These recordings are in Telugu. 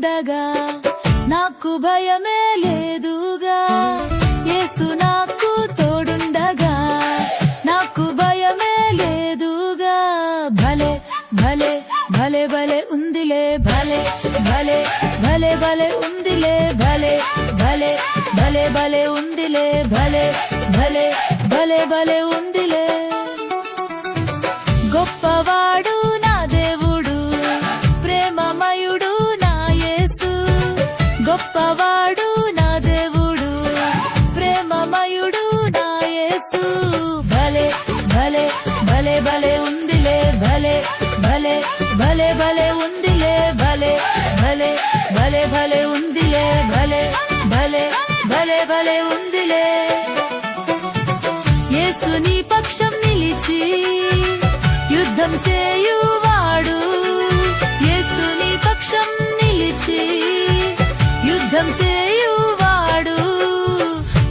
తోడుండగా నాకు భయమే లేదుగా యేసు నాకు తోడుండగా నాకు భయమే లేదుగా భలే భలే భలే భలే ఉందిలే భలే భలే భలే భలే ఉందిలే భలే భలే భలే భలే ఉందిలే భలే భలే భలే భలే ఉందిలే గొప్పవాడు నా దేవుడు ప్రేమమయుడు నా యేసు గొప్పవాడు నా దేవుడు ప్రేమమయుడు నా యేసు భలే భలే భలే భలే ఉందిలే భలే భలే భలే భలే ఉందిలే భలే భలే భలే భలే ఉందిలే భలే భలే భలే భలే ఉందిలే యేసు నీ పక్షం నిలిచి యుద్ధం చేయువాడు యేసు నీ పక్షం నిలిచి యుద్ధం చేయువాడు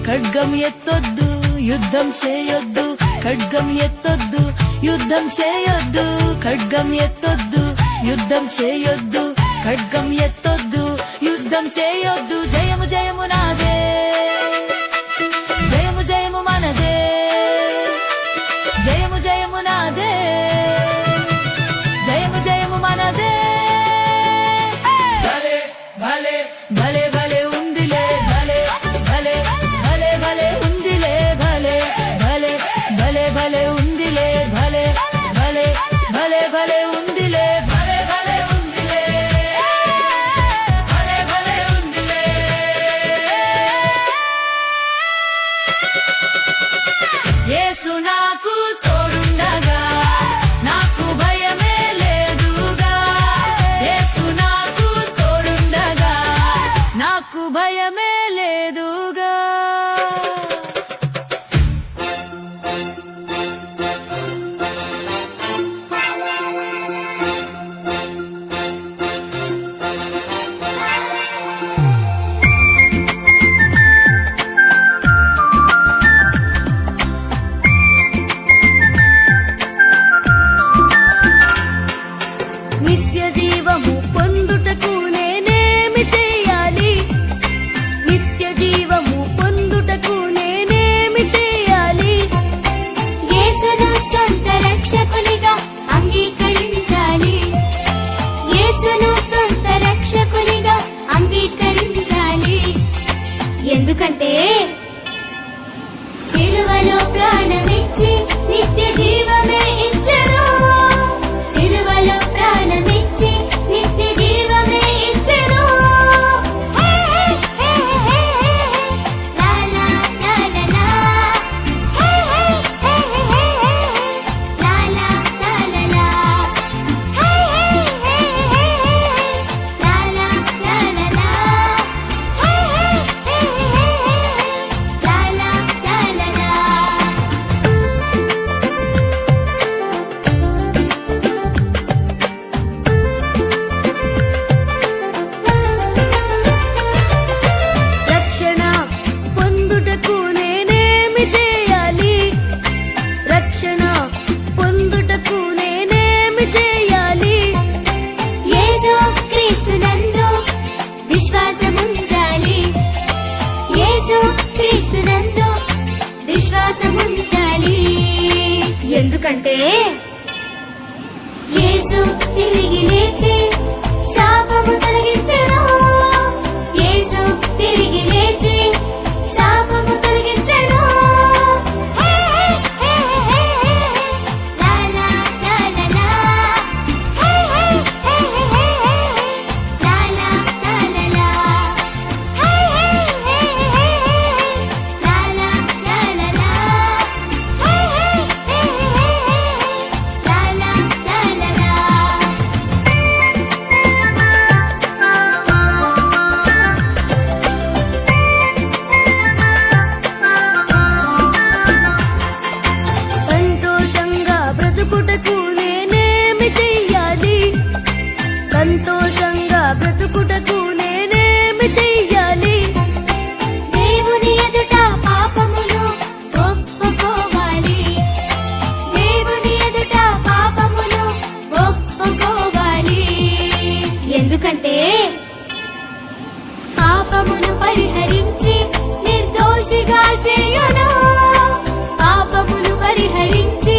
ఖడ్గం ఎత్తొద్దు యుద్ధం చేయొద్దు ఖడ్గం ఎత్తొద్దు యుద్ధం చేయొద్దు ఖడ్గం ఎత్తొద్దు యుద్ధం చేయొద్దు ఖడ్గం ఎత్తొద్దు యుద్ధం చేయొద్దు జయము జయము నాదే జయము జయము మనదే జయము జయము నాదే జయము జయము మనదే భలే భలే భలే భలే ఉందిలే భలే భలే భలే భలే ఉందిలే భలే భలే భలే భలే ఉందిలే భలే భలే భలే భలే ఉందిలే భలే భలే ఉందిలే భలే భలే ఉందిలే యేసు నాకు తోడుండగా నాకు భయమే లేదుగా యేసు నాకు తోడుండగా నాకు భయమే లేదుగా నిత్య జీవము పొందుటకు నేనేమి చేయాలి నిత్య జీవము పొందుటకు నేనేమి చేయాలి యేసును సొంత రక్షకునిగా అంగీకరించాలి యేసును సొంత రక్షకునిగా అంగీకరించాలి ఎందుకంటే సిలువలో ప్రాణమిచ్చి నిత్య జీవమే ఇచ్చెను సిలువలో ప్రాణమిచ్చి నిత్య జీవమే ఇచ్చెను హే హే హే హే లా లా లా లా లా హే హే హే హే లా లా లా లా లా హే హే హే హే లా లా లా లా లా హే హే హే హే లా లా లా లా లా రక్షణ పొందుటకు నేనేమి చేయాలి రక్షణ పొందుటకు నేనేమి చేయాలి యేసు క్రీస్తునందు విశ్వాసముంచాలి యేసు క్రీస్తునందు విశ్వాసముంచాలి ఎందుకంటే యేసు తిరిగి లేచి శాపము తొలగించెను యేసు తిరిగి లేచి శాపము తొలగించెను హే హే హే హే లా లా లా లా లా హే హే హే హే లా లా లా లా లా హే హే హే హే లా లా లా లా లా హే హే హే హే లా లా లా లా లా సంతోషంగా బ్రతుకుటకు నేనేమి చెయ్యాలి సంతోషంగా బ్రతుకుటకు నేనేమి చెయ్యాలి దేవుని ఎదుట పాపమును ఒప్పుకోవాలి దేవుని ఎదుట పాపమును ఒప్పుకోవాలి ఎందుకంటే పాపమును పరిహరించి నిర్దోషిగా చేయును పాపమును పరిహరించి